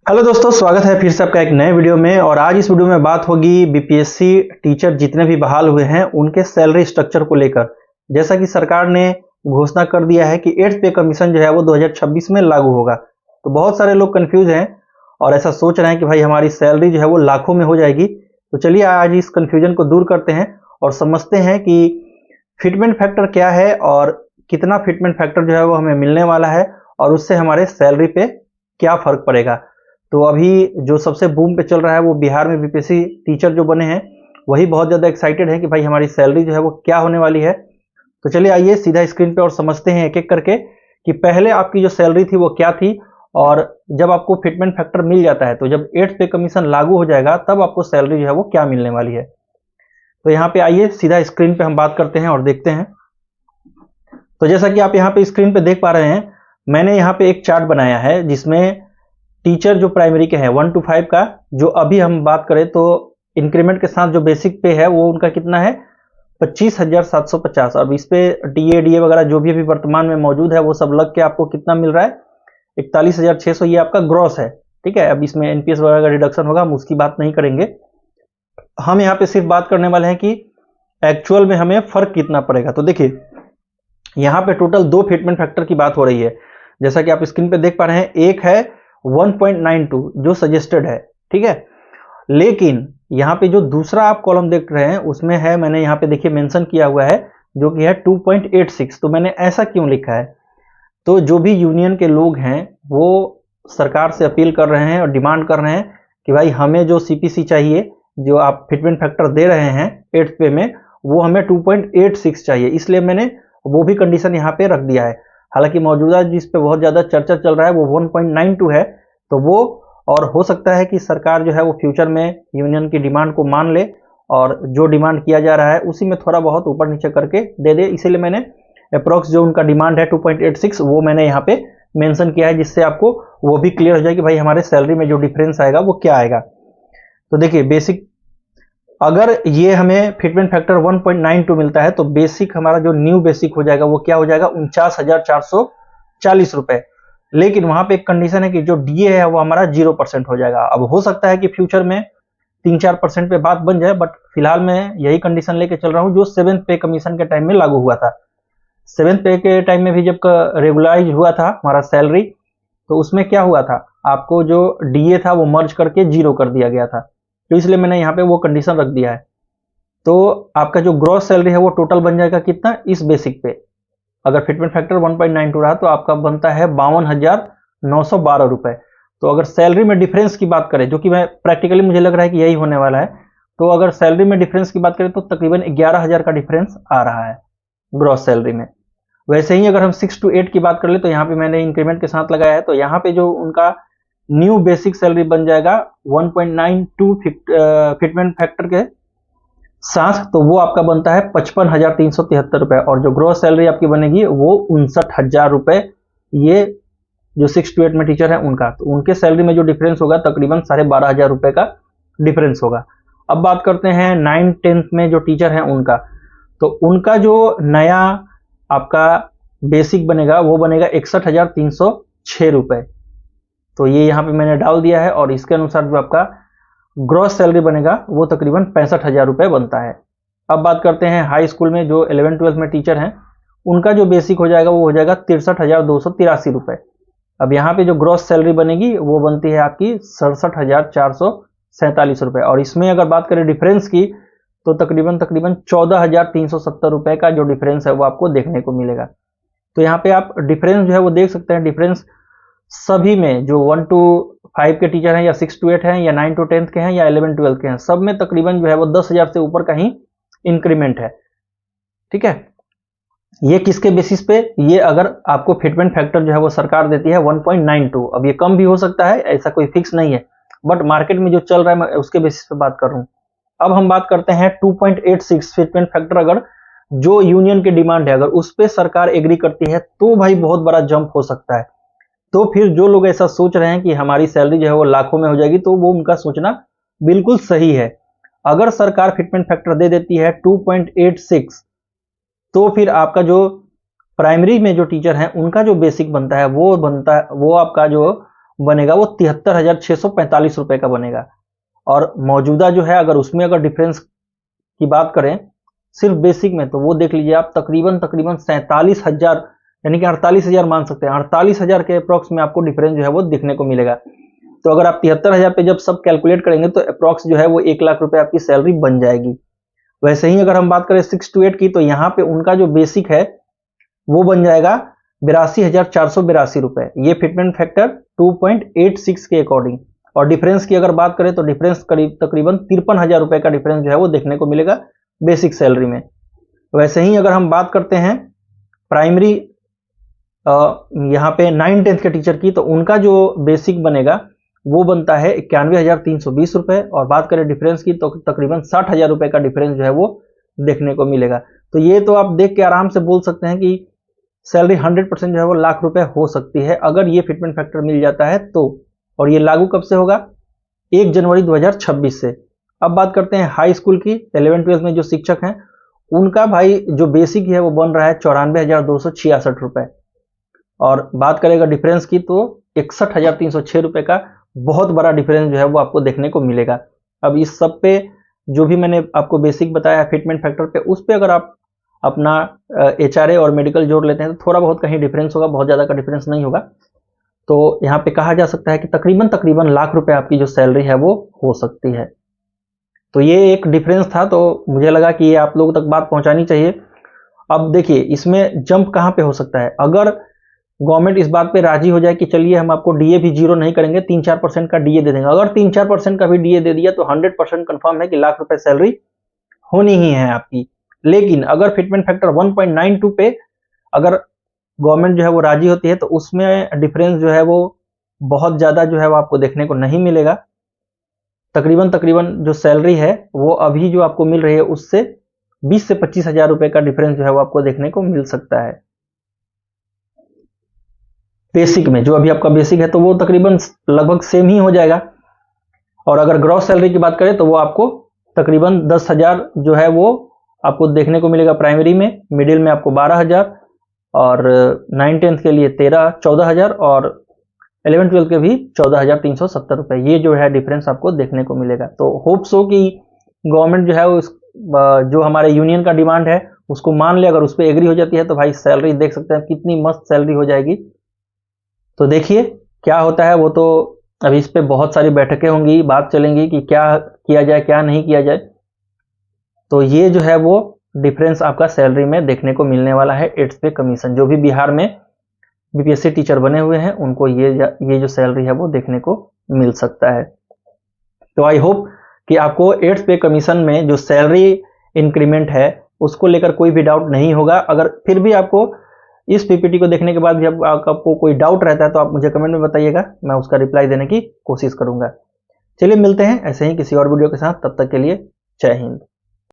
Hello दोस्तों, स्वागत है फिर से आपका एक नए वीडियो में। और आज इस वीडियो में बात होगी बीपीएससी टीचर जितने भी बहाल हुए हैं उनके सैलरी स्ट्रक्चर को लेकर। जैसा कि सरकार ने घोषणा कर दिया है कि 8th पे कमीशन जो है वो 2026 में लागू होगा, तो बहुत सारे लोग कंफ्यूज हैं और ऐसा सोच रहे हैं कि भाई हमारी सैलरी जो है वो लाखों में हो जाएगी। तो चलिए आज इस कंफ्यूजन को दूर करते हैं और समझते हैं कि फिटमेंट फैक्टर क्या है और कितना फिटमेंट फैक्टर जो है वो हमें मिलने वाला है और उससे हमारे सैलरी पे क्या फर्क पड़ेगा। तो अभी जो सबसे बूम पे चल रहा है वो बिहार में बीपीएससी टीचर जो बने हैं वही बहुत ज़्यादा एक्साइटेड है कि भाई हमारी सैलरी जो है वो क्या होने वाली है। तो चलिए आइए सीधा स्क्रीन पे और समझते हैं एक एक करके कि पहले आपकी जो सैलरी थी वो क्या थी और जब आपको फिटमेंट फैक्टर मिल जाता है तो जब 8th पे कमीशन लागू हो जाएगा तब आपको सैलरी जो है वो क्या मिलने वाली है। तो यहाँ पे आइए सीधा स्क्रीन पे हम बात करते हैं और देखते हैं। तो जैसा कि आप यहाँ पे स्क्रीन पे देख पा रहे हैं, मैंने यहाँ पे एक चार्ट बनाया है जिसमें टीचर जो प्राइमरी के हैं 1 to 5 का, जो अभी हम बात करें तो इंक्रीमेंट के साथ जो बेसिक पे है वो उनका कितना है 25,750। और इस पे टीए वगैरह जो भी अभी वर्तमान में मौजूद है वो सब लग के आपको कितना मिल रहा है 41,600। ये आपका ग्रॉस है, ठीक है। अब इसमें एनपीएस वगैरह का डिडक्शन होगा, हम उसकी बात नहीं करेंगे। हम यहाँ पे सिर्फ बात करने वाले हैं कि एक्चुअल में हमें फर्क कितना पड़ेगा। तो देखिए यहाँ पे टोटल दो फिटमेंट फैक्टर की बात हो रही है, जैसा कि आप स्क्रीन पे देख पा रहे हैं। एक है 1.92 जो सजेस्टेड है, ठीक है। लेकिन यहाँ पे जो दूसरा आप कॉलम देख रहे हैं उसमें है, मैंने यहाँ पे देखिए मेंशन किया हुआ है जो कि है 2.86। तो मैंने ऐसा क्यों लिखा है, तो जो भी यूनियन के लोग हैं वो सरकार से अपील कर रहे हैं और डिमांड कर रहे हैं कि भाई हमें जो सीपीसी चाहिए, जो आप फिटमेंट फैक्टर दे रहे हैं 8th पे में, वो हमें 2.86 चाहिए। इसलिए मैंने वो भी कंडीशन यहाँ पे रख दिया है। हालांकि मौजूदा जिस पे बहुत ज़्यादा चर्चा चल रहा है वो 1.92 है, तो वो और हो सकता है कि सरकार जो है वो फ्यूचर में यूनियन की डिमांड को मान ले और जो डिमांड किया जा रहा है उसी में थोड़ा बहुत ऊपर नीचे करके दे दे। इसीलिए मैंने अप्रोक्स जो उनका डिमांड है 2.86 वो मैंने यहाँ पे मेंशन किया है, जिससे आपको वो भी क्लियर हो जाए कि भाई हमारे सैलरी में जो डिफरेंस आएगा वो क्या आएगा। तो देखिए बेसिक, अगर ये हमें फिटमेंट फैक्टर 1.92 मिलता है तो बेसिक हमारा जो न्यू बेसिक हो जाएगा वो क्या हो जाएगा 49,440 रुपए। लेकिन वहां पे एक कंडीशन है कि जो डीए है वो हमारा 0% हो जाएगा। अब हो सकता है कि फ्यूचर में 3-4% पे बात बन जाए, बट फिलहाल मैं यही कंडीशन लेके चल रहा हूँ जो 7th पे कमीशन के टाइम में लागू हुआ था। 7th पे के टाइम में भी जब रेगुलराइज हुआ था हमारा सैलरी, तो उसमें क्या हुआ था, आपको जो डीए था वो मर्ज करके 0 कर दिया गया था। तो इसलिए मैंने यहाँ पे वो कंडीशन रख दिया है। तो आपका जो ग्रॉस सैलरी है वो टोटल बन जाएगा कितना इस बेसिक पे, अगर फिटमेंट फैक्टर 1.92 रहा तो आपका बनता है 52,912 रुपए। तो अगर सैलरी में डिफरेंस की बात करें, जो कि मैं प्रैक्टिकली मुझे लग रहा है कि यही होने वाला है, तो अगर सैलरी में डिफरेंस की बात करें तो तकरीबन 11,000 का डिफरेंस आ रहा है ग्रॉस सैलरी में। वैसे ही अगर हम 6 to 8 की बात कर ले तो यहाँ पे मैंने इंक्रीमेंट के साथ लगाया है, तो यहाँ पे जो उनका न्यू बेसिक सैलरी बन जाएगा 1.92 फिटमेंट फैक्टर के साथ, तो वो आपका बनता है 55,373 रुपए। और जो ग्रॉस सैलरी आपकी बनेगी वो 59,000 रुपए। ये जो 6 to 8 में टीचर है उनका, तो उनके सैलरी में जो डिफरेंस होगा तकरीबन 12,500 रुपए का डिफरेंस होगा। अब बात करते हैं 9-10th में जो टीचर है उनका, तो उनका जो नया आपका बेसिक बनेगा वो बनेगा 61,306 रुपए। तो ये यहाँ पे मैंने डाल दिया है और इसके अनुसार जो आपका ग्रॉस सैलरी बनेगा वो तकरीबन 65,000 रुपए बनता है। अब बात करते हैं हाई स्कूल में जो 11-12 में टीचर हैं, उनका जो बेसिक हो जाएगा वो हो जाएगा 63,283 रुपए। अब यहाँ पे जो ग्रॉस सैलरी बनेगी वो बनती है आपकी 67,447 रुपए। और इसमें अगर बात करें डिफरेंस की तो तकरीबन 14,370 रुपए का जो डिफरेंस है वो आपको देखने को मिलेगा। तो यहाँ पे आप डिफरेंस जो है वो देख सकते हैं। डिफरेंस सभी में जो 1 to 5 के टीचर हैं या 6 to 8 हैं या 9 to 10th के हैं या 11-12 के हैं, सब में तकरीबन जो है वो 10,000 से ऊपर का ही इंक्रीमेंट है, ठीक है। ये किसके बेसिस पे, ये अगर आपको फिटमेंट फैक्टर जो है वो सरकार देती है 1.92। अब ये कम भी हो सकता है, ऐसा कोई फिक्स नहीं है, बट मार्केट में जो चल रहा है मैं उसके बेसिस पे बात कर रहा हूँ। अब हम बात करते हैं 2.86 फिटमेंट फैक्टर, अगर जो यूनियन की डिमांड है अगर उस पर सरकार एग्री करती है तो भाई बहुत बड़ा जंप हो सकता है। तो फिर जो लोग ऐसा सोच रहे हैं कि हमारी सैलरी जो है वो लाखों में हो जाएगी, तो वो उनका सोचना बिल्कुल सही है। अगर सरकार फिटमेंट फैक्टर दे देती है 2.86, तो फिर आपका जो प्राइमरी में जो टीचर हैं उनका जो बेसिक बनता है वो आपका जो बनेगा वो 73,645 रुपए का बनेगा। और मौजूदा जो है अगर उसमें अगर डिफरेंस की बात करें सिर्फ बेसिक में, तो वो देख लीजिए आप तकरीबन 47,000 यानी कि 48,000 मान सकते हैं, 48,000 के अप्रॉक्स में आपको डिफरेंस जो है वो दिखने को मिलेगा। तो अगर आप 73,000 पे जब सब कैलकुलेट करेंगे तो अप्रॉक्स जो है वो 1 लाख रुपए आपकी सैलरी बन जाएगी। वैसे ही अगर हम बात करें 6 to 8 की, तो यहाँ पे उनका जो बेसिक है वो बन जाएगा 82,482 रुपए, ये फिटमेंट फैक्टर 2.86 के अकॉर्डिंग। और डिफरेंस की अगर बात करें तो डिफरेंस करीब तकरीबन 53,000 रुपए का डिफरेंस जो है वो देखने को मिलेगा बेसिक सैलरी में। वैसे ही अगर हम बात करते हैं प्राइमरी यहाँ पे 9-10 के टीचर की, तो उनका जो बेसिक बनेगा वो बनता है 91,320 रुपए। और बात करें डिफरेंस की तो तकरीबन 60,000 रुपए का डिफरेंस जो है वो देखने को मिलेगा। तो ये तो आप देख के आराम से बोल सकते हैं कि सैलरी 100% जो है वो लाख रुपए हो सकती है अगर ये फिटमेंट फैक्टर मिल जाता है तो। और ये लागू कब से होगा? 1 जनवरी 2026 से। अब बात करते हैं हाई स्कूल की, 11-12 में जो शिक्षक हैं उनका भाई जो बेसिक है वो बन रहा है 94,266 रुपए। और बात करेगा डिफरेंस की तो 61,306 रुपए का बहुत बड़ा डिफरेंस जो है वो आपको देखने को मिलेगा। अब इस सब पे जो भी मैंने आपको बेसिक बताया फिटमेंट फैक्टर पे, उस पे अगर आप अपना HRA और मेडिकल जोड़ लेते हैं तो थोड़ा बहुत कहीं डिफरेंस होगा, बहुत ज़्यादा का डिफरेंस नहीं होगा। तो यहाँ पे कहा जा सकता है कि तकरीबन लाख रुपए आपकी जो सैलरी है वो हो सकती है। तो ये एक डिफरेंस था, तो मुझे लगा कि ये आप लोगों तक बात पहुंचानी चाहिए। अब देखिए इसमें जंप कहाँ पे हो सकता है, अगर गवर्नमेंट इस बात पे राजी हो जाए कि चलिए हम आपको डीए भी जीरो नहीं करेंगे, 3-4% का डीए दे देंगे। अगर 3-4% का भी डीए दे दिया तो 100% कंफर्म है कि लाख रुपए सैलरी होनी ही है आपकी। लेकिन अगर फिटमेंट फैक्टर 1.92 पे अगर गवर्नमेंट जो है वो राजी होती है तो उसमें डिफरेंस जो है वो बहुत ज़्यादा जो है वो आपको देखने को नहीं मिलेगा। तकरीबन जो सैलरी है वो अभी जो आपको मिल रही है उससे 20 से 25,000 रुपए का डिफरेंस जो है वो आपको देखने को मिल सकता है बेसिक में। जो अभी आपका बेसिक है तो वो तकरीबन लगभग सेम ही हो जाएगा। और अगर ग्रॉस सैलरी की बात करें तो वो आपको तकरीबन 10,000 जो है वो आपको देखने को मिलेगा प्राइमरी में, मिडिल में आपको 12,000 और 9-10 के लिए 14,000 और 11-12 के भी 14,370 रुपए। ये जो है डिफरेंस आपको देखने को मिलेगा। तो होप सो कि गवर्नमेंट जो है उस जो हमारे यूनियन का डिमांड है उसको मान ले। अगर उस पर एग्री हो जाती है तो भाई सैलरी देख सकते हैं कितनी मस्त सैलरी हो जाएगी। तो देखिए क्या होता है, वो तो अभी इस पे बहुत सारी बैठकें होंगी, बात चलेंगी कि क्या किया जाए क्या नहीं किया जाए। तो ये जो है वो डिफरेंस आपका सैलरी में देखने को मिलने वाला है 8th पे कमीशन। जो भी बिहार में बीपीएससी टीचर बने हुए हैं उनको ये जो सैलरी है वो देखने को मिल सकता है। तो आई होप कि आपको 8th पे कमीशन में जो सैलरी इंक्रीमेंट है उसको लेकर कोई भी डाउट नहीं होगा। अगर फिर भी आपको इस पीपीटी को देखने के बाद भी आपको कोई डाउट रहता है तो आप मुझे कमेंट में बताइएगा, मैं उसका रिप्लाई देने की कोशिश करूंगा। चलिए मिलते हैं ऐसे ही किसी और वीडियो के साथ, तब तक के लिए जय हिंद।